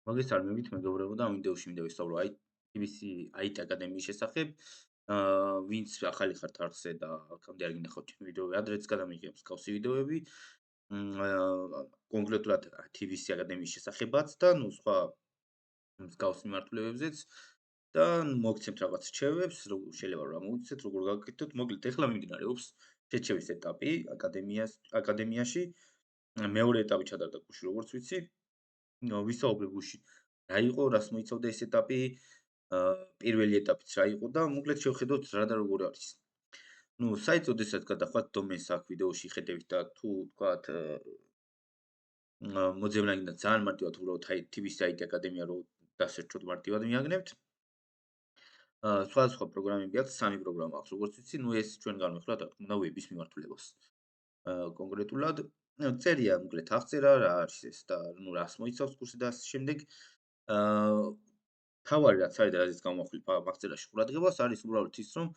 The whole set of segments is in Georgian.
მოგესალმებით, მეგობრებო და ამ ვიდეოში მინდა ვისაუბრო TBC IT აკადემიის შესახებ. ვინც ახალი ხართ არხზე და აქამდე არ გინახავთ ვიდეოები, ადრეც გადამიღებ მსგავსი ვიდეოები. კონკრეტულად TBC აკადემიის შესახებაც და სხვა მსგავს მიმართულებებზეც და მოგცემთ რაღაც რჩევებს, შეიძლება რა მოგიცეთ, როგორ გაკეთოთ. მოკლედ, ეხლა მიმდინარეობს შეჩევის ეტაპი აკადემიაში. მეორე ეტაპი ჩატარდა გუშინ, როგორც ვიცი. ვისაუბრებ გუშინ რა იყო, რას მოიცავდა ეს ეტაპი, პირველი ეტაპიც რა იყო და მოკლედ შევხედოთ რა და როგორ არის. საიტს ოდესაც გადახვათ დომენს აქ ვიდეოში ხედავთ და თუ თქვათ მოძებნა გინდა ძალიან მარტივად უბრალოდ TBC IT აკადემია რო დასერჩოთ მარტივად მიაგნებთ. სხვადასხვა პროგრამები აქვს, 3 პროგრამა აქვს, როგორც ვიცი, ეს ჩვენ განვიხილავთ, რა თქმა უნდა, ვების მიმართულებას. კონკრეტულად წერია მოკლედ აღწერა რა არის ეს და რას მოიცავს კურსი და ასე შემდეგ. თავარი რაც არის და რაზეც გამოვხილ მაგწერაში ყურადღებას არის უბრალოდ ის, რომ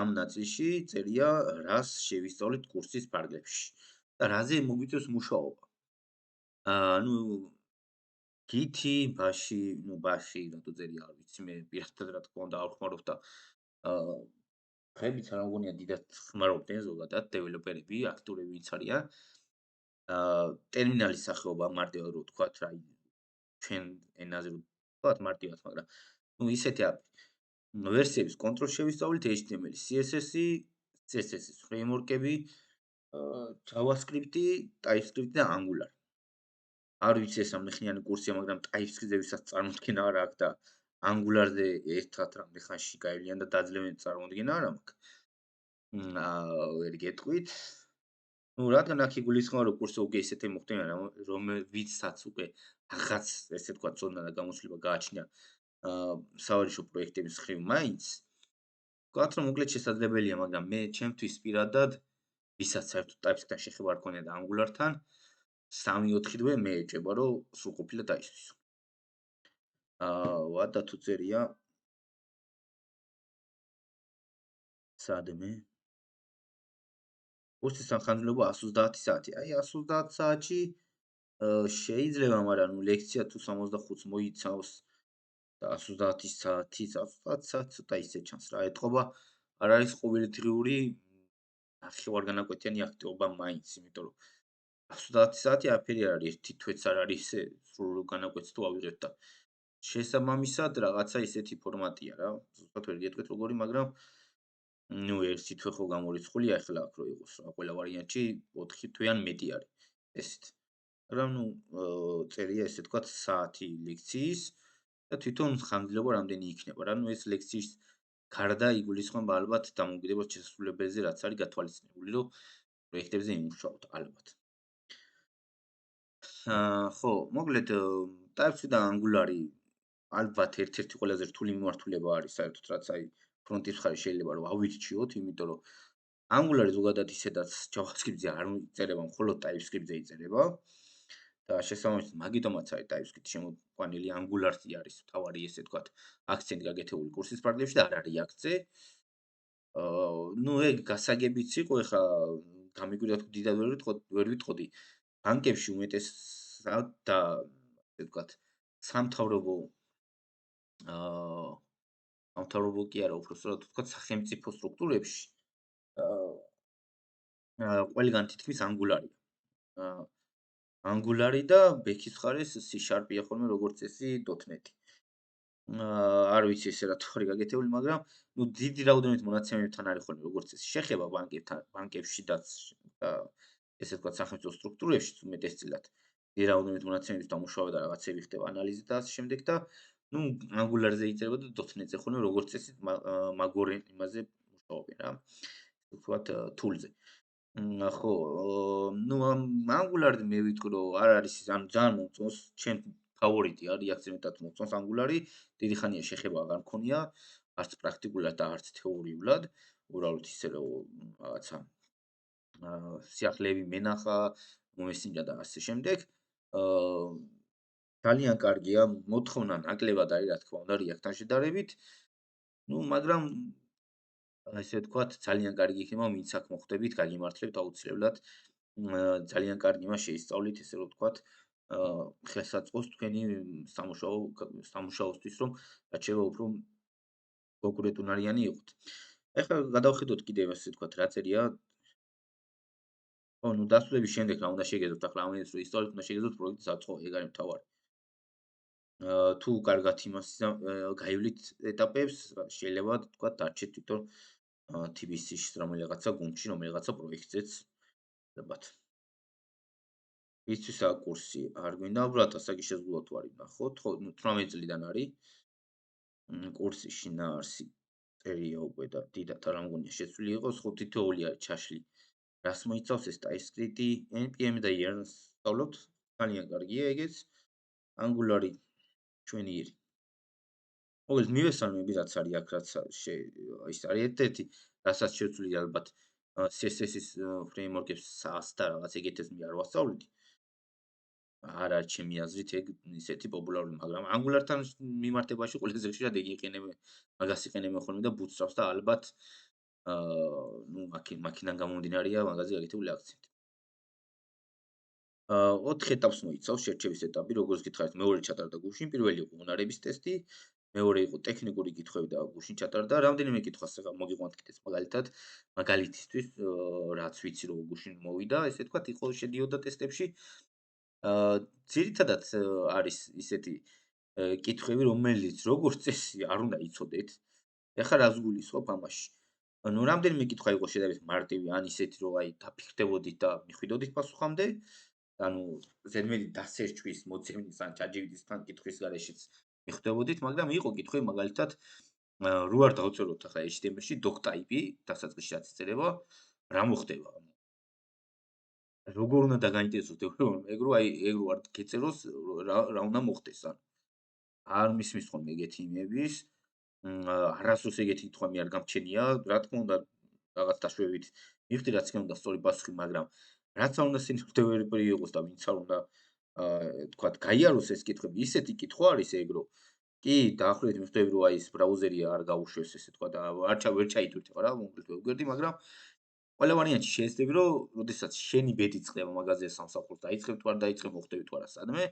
ამ ნაწილში წერია რას შევისწავლეთ კურსის ფარგლებში და რაზე მოგვიწევს მუშაობა. გითი, ბაში, ბაში რატო წერია არ ვიცი, მე პირადად რა თქმა უნდა არ ხმარობ და ხებიც არ მგონია დიდად ხმარობდნენ ზოგადად დეველოპერები, აქტიურები ვინც არიან. ტერმინალის სახეობა მარტივად რო ვთქვათ, რა ჩვენ ენაზე რო ვთქვათ მარტივად, მაგრამ ისეთი არის. ვერსიების კონტროლს შევისწავლით, HTML, CSS-ის ფრეიმვორკები, JavaScript, TypeScript და Angular. არ ვიცი ეს ამხნიანი კურსია, მაგრამ TypeScript-ზე ვისაც წარმოდგენა არ აქვს და Angular-ზე ერთად რამდენ ხანში გაივლიან და დაძლევენ წარმოდგენა არ აქვს. ვერ გეტყვით. რადგან აქ იგულისხმება, რომ კურსზე უკვე ისეთი მოხდენა, რომელიცაც უკვე რაღაც, ესე თქვა, წონა და გამოცდილება გააჩნია სავარჯიშო პროექტების ხრივ მაინც. ვთქვათ, რომ მოკლედ შესაძლებელია, მაგრამ მე ჩემთვის პირადად, ვისაც საერთოდ TypeScript-თან შეხება არ ქონია და Angular-თან 3-4 დღე მე ეჭება, რომ სრულყოფილად დაისვისო. და თუ წერია სადმე კურსის სამხანძრელობა 130 საათი. აი 130 საათში შეიძლება, მაგრამ ლექცია თუ 65-ს მოიცავს და 130 საათი, 130 საათი ცოტა ისე ჩანს რა. ეთყობა არ არის ყოველდღიური ნახევარგანაკვეთიანი აქტივობა მაინც, იმიტომ რომ 130 საათი არაფერი არ არის, ერთი თვეც არ არის ისე სრულ განაკვეთს თუ ავიღებთ და შესაბამისად რაღაცა ისეთი ფორმატია რა. ზუსტად ვერ გეტყვით როგორი, მაგრამ ერთი თვე ხო გამორიცხულია ახლა აქ რო იყოს რა, ყველა ვარიანტში 4 თვე ან მეტი არის ესეთ. მაგრამ წერია ესე თქვა საათი ლექციის და თვითონ ხანგრძლივობა რამდენი იქნება რა. ეს ლექციის გარდა იგულისხმება ალბათ დამოუკიდებელ შესრულებებზე, რაც არის გათვალისწინებული, რომ პროექტებზე იმუშაოთ ალბათ. ხო, მოკლედ TypeScript და Angular-ი ალბათ ერთ-ერთი ყველაზე რთული მიმართულება არის საერთოდ, რაც აი ფრონტის მხარე შეიძლება რომ ავირჩიოთ, იმიტომ რომ Angular-ი ზოგადად ისედაც JavaScript-ზე არ იწერება, მხოლოდ TypeScript-ზე იწერება. და შესაბამისად მაგიტომაც არის TypeScript შემოყვანილი, Angular-ი არის თავარი ესე თქვა აქცენტი გაკეთებული კურსის ფარგლებში და არ არის აქცე. ეგ გასაგებიც იყო, ეხლა გამიგვიდა თუ დიდად ვერ ვიტყოდი. ბანკებში უმეტესად და ესე თქვა სამთავრობო სამთავრობო კი არა, უბრალოდ თქვა სახელმწიფო სტრუქტურებში ყველგან თითქმის Angular-ია. Angular-ი და ბექის მხარეს C#-ია ხოლმე როგორც წესი .NET-ი. არ ვიცი ესე რა თქმა უნდა გაკეთებული, მაგრამ დიდი რაოდენობით მონაცემებთან არის ხოლმე როგორც წესი შეხება ბანკებში და ესე თქვა სახელმწიფო სტრუქტურებში უმეტესწილად. დიდი რაოდენობით მონაცემების დამუშავება და რაღაცები ხდება ანალიზი და ასე შემდეგ და Angular-ზე იწერება და .NET-ზე ხოლმე როგორც წესი მაგორ იმაზე მუშაობენ რა. ვთქვათ tool-ზე. ხო, Angular-ი მე ვიტყვი რომ არ არის ძალიან მომწონს, ჩემ ფავორიტი არის, აქ მეტად მომწონს Angular-ი, დიდი ხანია შეხება აღარ მქონია, არც პრაქტიკულად და არც თეორიულად, უბრალოდ ისე რომ რაღაცა სიახლეები მენახა, მომესინჯა და ასე შემდეგ. ძალიან კარგია, მოთხოვნა ნაკლებად არის, რა თქმა უნდა, React-თან შედარებით. მაგრამ ესე ვთქვათ, ძალიან კარგი იქნება, ვინც აქ მოხვდებით, გაგიმართლებთ აუცილებლად. ძალიან კარგი იმას შეისწავლით, ესე რომ ვთქვათ, ხელსაწყოს თქვენი სამუშაოსთვის, რომ რაც შეიძლება უფრო კონკურენტუნარიანი იყოთ. ეხლა გადავხედოთ კიდევ ასე ვთქვათ, რა წერია. ნუ დასრულების შემდეგ რა უნდა შეგეძლოთ, ახლა ამას რომ ისტორიით უნდა შეგეძლოთ პროექტის დაწყობა, ეგ არის მთავარი. თუ კარგად იმას გაივლით ეტაპებს, შეიძლება თქვათ დარჩეთ თვითონ TBC-ში რომელიღაცა გუნდში, რომელიღაცა პროექტზეც ლებათ. ისთვისაა კურსი, არ გვინდა უბრალოდ ასაკი შეზღუდვა თუ არის ნახოთ, ხო, ნუ 18 წლიდან არის. კურსი შინაარსი წერია უკვე და დიდათ არ ამგონია შეცვლილი იყოს, ხო თითოეული არის ჩაშლი. რას მოიცავს ეს TypeScript, NPM და Yarn სწავლობთ, ძალიან კარგია ეგეც. Angular-ი ჩვენი ირი. მოგეთ მივესალმები რაც არის აქ, რაც ის არის ერთ-ერთი, რასაც შეცვლილი ალბათ CSS-ის ფრეიმვორკებს SAS და რაღაც ეგეთებს მე არ ვასწავლეთ. არ არის ჩემი აზრით ეგ ისეთი პოპულარული, მაგრამ Angular-თან მიმართებაში ყველაზე ხშირად ეგ იყენებენ, მაგას იყენებენ ხოლმე და Bootstrap-ს და ალბათ ნუ მაქედან გამომდინარეა მაგაზე გაკეთებული აქცენტი. 4 ეტაპს მოიცავს შერჩევის ეტაპი, როგორც გითხარით, მეორე ჩატარდა გუშინ, პირველი იყო უნარების ტესტი, მეორე იყო ტექნიკური კითხვები და გუშინ ჩატარდა. რამდენიმე კითხვას ახლა მოგიყვანთ მაგალითად, მაგალითისთვის, რაც ვიცი რომ გუშინ მოვიდა, ესე ვთქვათ, იყო შედიოდა ტესტებში. ძირითადად არის ისეთი კითხვები, რომელიც როგორც წესი არ უნდა იცოდეთ. ეხლა რას გულისხმობ ამაში? ნუ რამდენიმე კითხვა იყო შედარებით მარტივი, ან ისეთი, რომ აი დაფიქრდებოდით და მიხვიდოდით პასუხამდე. ანუ ზედმეტი დასერჩვის, მოცემის ან ChatGPT-სთან კითხვის გარეშეც მიხვდებოდით, მაგრამ იყო კითხვები მაგალითად რო არ დავწეროთ ახლა HTML-ში doc-type-ი, დასაწყისში რაც იწერება, რა მოხდება? როგორ უნდა დაგაინტერესოთ ეგ რო ეგ რო არ გეწეროს რა უნდა მოხდეს ან არ მისმის ხოლმე ეგეთი იმების არასდროს ეგეთი კითხვა მე არ გამჩენია რა თქმა უნდა რაღაც დაშვებით მივხვდი რაც კი უნდა სწორი პასუხი მაგრამ რაც არ უნდა სინამდვილე იყოს და ვინც არ უნდა თქვათ გაიაროს ეს კითხვები ისეთი კითხვა არის ეგ რო კი დაახლოებით მივხვდები რომ აი ეს ბრაუზერი არ გაუშვეს ესე თქვა და ვერ ჩაიტვირთი ხო რა მომკლედ ვეგვერდი მაგრამ ყველა ვარიანტი შეიძლება რომ როდესაც შენი ბედი წდება მაგაზე სამსახურს დაიწყებ თუ არ დაიწყებ მოხდები თუ არა სადმე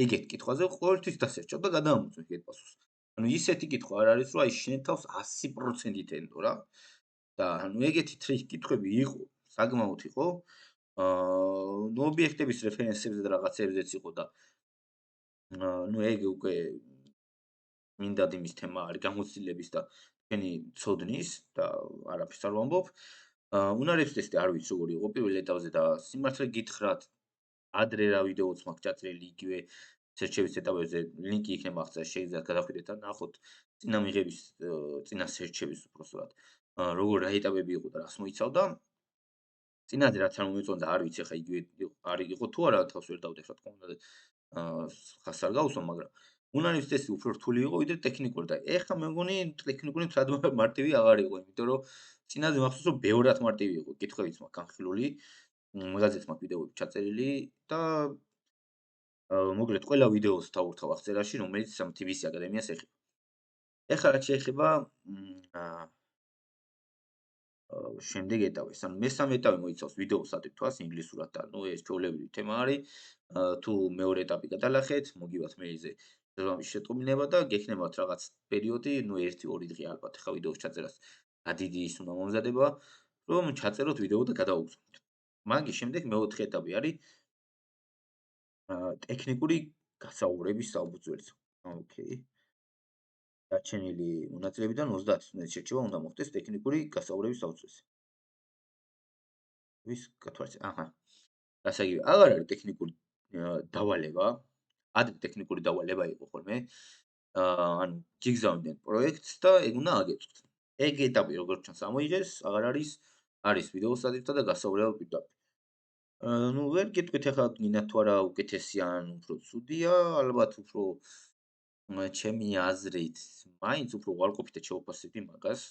ეგეთ კითხვაზე ყოველთვის დასერჩო და გადაამოწმე ეგეთ პასუხს. ანუ ისეთი კითხვა არ არის რომ აი შენ თავს 100%-ით ენდო რა. და ანუ ეგეთი კითხვები იყო, საკმაოდ იყო. ნუ ობიექტების რეფერენსებზე და რაღაცებზეც იყო და ნუ ეგ უკვე მინდად იმის თემა არის გამოცდილების და თქვენი ცოდნის და არაფერს არ ვამბობ. უნარების ტესტი არ ვიცი როგორი იყო პირველ ეტაპზე და სიმართლე გითხრათ ადრე რა ვიდეოც მაქვს ჩაწერილი იგივე სერჩევის ეტაპებზე ლინკი იქნება აღწერა შეიძლება გადავხედეთ და ნახოთ წინა მიღების წინა სერჩევის უბრალოდ როგორ რა ეტაპები იყო და რას მოიცავდა წინაზე რაც არ მომეწონდა არ ვიცი ხა იგივე არის იყო თუ არა თავს ვერ დავდებ რა თქმა უნდა ხას არ გავუსვა მაგრამ უნარების ტესტი უფრო რთული იყო ვიდრე ტექნიკური და ეხლა მე მგონი ტექნიკური თრად მარტივი აღარ იყო იმიტომ რომ წინაზე მახსოვს რომ ბევრად მარტივი იყო კითხვებიც მაქვს განხილული მაგაზეც მაქვს ვიდეოები ჩაწერილი და მოგლეთ ყველა ვიდეოს დავურთავ აღწერაში რომელიც ამ TBC აკადემიას ეხება. ეხლა რაც შეეხება შემდეგ ეტაპებს, ანუ მესამე ეტაპი მოიცავს ვიდეოს ადიктვას ინგლისურად და ნუ ეს ჩვეულებრივი თემა არის. თუ მეორე ეტაპი გადალახეთ, მოგივათ მეილზე ზრდამის შეტყობინება და გექნებათ რაღაც პერიოდი, ნუ 1-2 დღე ალბათ ხა ვიდეოს ჩაწერას. დიდი ის უნდა მომზადება, რომ ჩაწეროთ ვიდეო და გადავაგზავნოთ. მაგის შემდეგ მეოთხე ეტაპი არის ტექნიკური გასაუბრების საფუძველზე. ოკეი. დარჩენილი მონაწილეებიდან 30 წუთით შერჩევა უნდა მოხდეს ტექნიკური გასაუბრების საფუძველზე. ვის კათვარცე? აჰა. ასე იგი, აღარ არის ტექნიკური დავალება. ადრე ტექნიკური დავალება იყო ხოლმე. ანუ გიგზავნდნენ პროექტს და ეგ უნდა აგეწოთ. ეგ ეტაპი როგორც ჩანს ამოიღეს, აღარ არის ვიდეოს ადიქტა და გასაუბრება პირდაპირ. ნუ ვერ გეტყვით ახლა გინდათ თუ არა უკეთესია ან უფრო ცუდია, ალბათ უფრო ჩემი აზრით, მაინც უფრო უარყოფითად შევაფასებდი მაგას,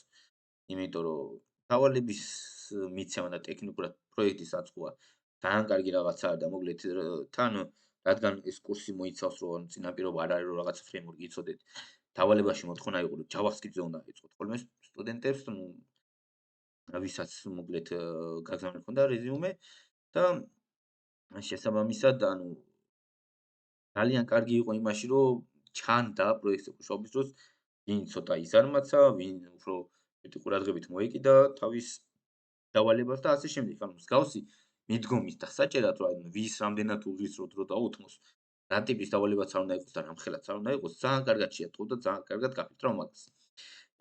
იმიტომ რომ დავალების მიცემა და ტექნიკურად პროექტის აწყობა ძალიან კარგი რაღაცაა და მოგლეთ თან რადგან ეს კურსი მოიცავს რომ წინაპირობა არ არის რომ რაღაცა ფრეიმვორკი იცოდეთ, დავალებაში მოთხოვნა იყო რომ JavaScript-ზე უნდა ეწყოთ ხოლმე სტუდენტებს, ნუ ვისაც მოგლეთ გაგზავნილი ქონდა რეზიუმე და შესაბამისად ანუ ძალიან კარგი იყო იმაში, რომ ჩანდა პროექტზე მუშაობის დროს, ვინ ცოტა იზარმაცა, ვინ უფრო მეტი ყურადღებით მოეკიდა თავის დავალებას და ასე შემდეგ. ანუ მსგავსი მიდგომის დასაჭერად, რომ აი ვის რამდენად უღლის რო დაუთმოს, რა ტიპის დავალებაც არ უნდა იყოს და რამხელაც არ უნდა იყოს, ძალიან კარგად შეატყო და ძალიან კარგად გაფიქრა მაგას.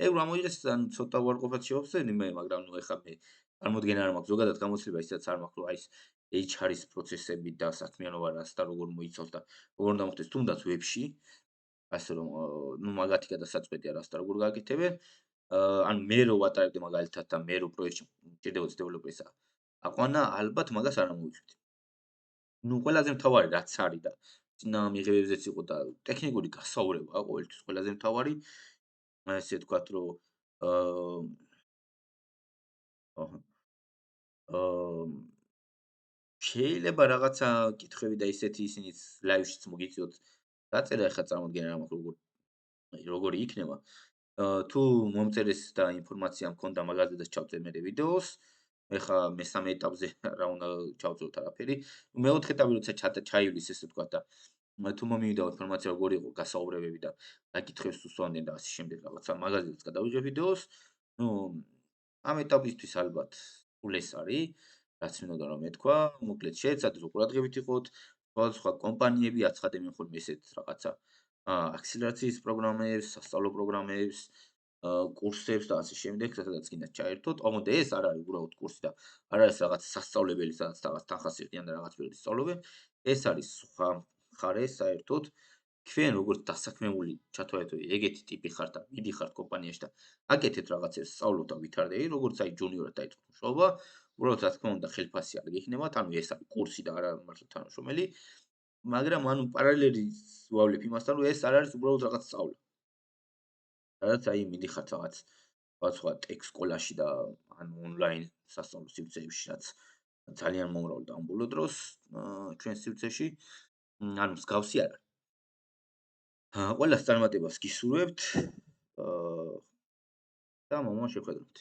ეგ რა მოიღეს, ანუ ცოტა უარყოფათ შევახსენე მე, მაგრამ ნუ ეხლა მე წარმოდგენა არ მაქვს, ზოგადად გამოცდილება ისედაც არ მაქვს, რომ აი ეს HR-ის პროცესები და საქმიანობა რას და როგორ მოიცავს და როგორ უნდა მოხდეს, თუნდაც ვებში, ასე რომ ნუ მაგათი გადასაწყვეტია რას და როგორ გააკეთებენ. ანუ მე რო ვატარებდი მაგალითად და მე რო პროექტში მჭირდებოდი დეველოპერის აყვანა, ალბათ მაგას არ ამოვიცვით. ნუ ყველაზე მთავარი რაც არის და წინა მიღებებზეც იყო და ტექნიკური გასაუბრებაა ყოველთვის ყველაზე მთავარი. ესე ვთქვათ, რომ აა აჰა, აა შეიძლება რაღაცა კითხვები და ისეთი ისინიც ლაივშიც მოგიწიოთ დაწერა, ეხლა წარმოდგენა რა მაქვს, როგორი იქნება. თუ მომწერეს და ინფორმაცია მქონდა მაგაზედაც ჩავწერ მე ვიდეოს. ეხლა მესამე ეტაპზე რა უნდა ჩავწეროთ არაფერი. მეოთხე ეტაპი როცა ჩაივლის ესე ვთქვათ და თუ მომივიდა ინფორმაცია როგორი იყო გასაუბრებები და რა კითხვებს უსვამდნენ და ასე შემდეგ რაღაცა მაგაზედაც გადავიღე ვიდეოს. ნუ ამ ეტაპისთვის ალბათ სულ ეს არის, რაც მინდოდა რომ მეთქვა. მოკლედ შეეცადეთ რომ ყურადღებით იყოთ. სხვადასხვა კომპანიები აცხადებენ ხოლმე ესეთ რაღაცა აქსელერაციის პროგრამებს, სასწავლო პროგრამებს, კურსებს და ასე შემდეგ, სადაც გინდათ ჩაერთოთ. ოღონდ ეს არ არის უბრალოდ კურსი და არ არის რაღაც სასწავლებელი, სადაც რაღაც თანხას იღდიან და რაღაც პირველად ისწავლობენ. ეს არის სხვა მხარე საერთოდ. თქვენ როგორც დასაქმებული ჩათვალეთ, რომ ეგეთი ტიპი ხართ და მიდიხართ კომპანიაში და აკეთეთ რაღაცებს, სწავლობ და ვითარდები, როგორც აი ჯუნიორად დაიწყოთ მუშაობა. უბრალოდ რა თქმა უნდა ხელფასი არ გექნებათ, ანუ ეს არის კურსი და არა მართლა თანამშრომელი. მაგრამ ანუ პარალელი ვავლებ იმასთან, რომ ეს არ არის უბრალოდ რაღაც სწავლა. სადაც აი მიდიხართ რაღაც სხვა ტექ სკოლაში და ანუ ონლაინ სასწავლო სივრცეებში, რაც ძალიან მომრავლდა ამ ბოლო დროს ჩვენს სივრცეში. ანუ მსგავსი არ არის. ყველას წარმატებას გისურვებთ. და მომავალ შეხვედრამდე.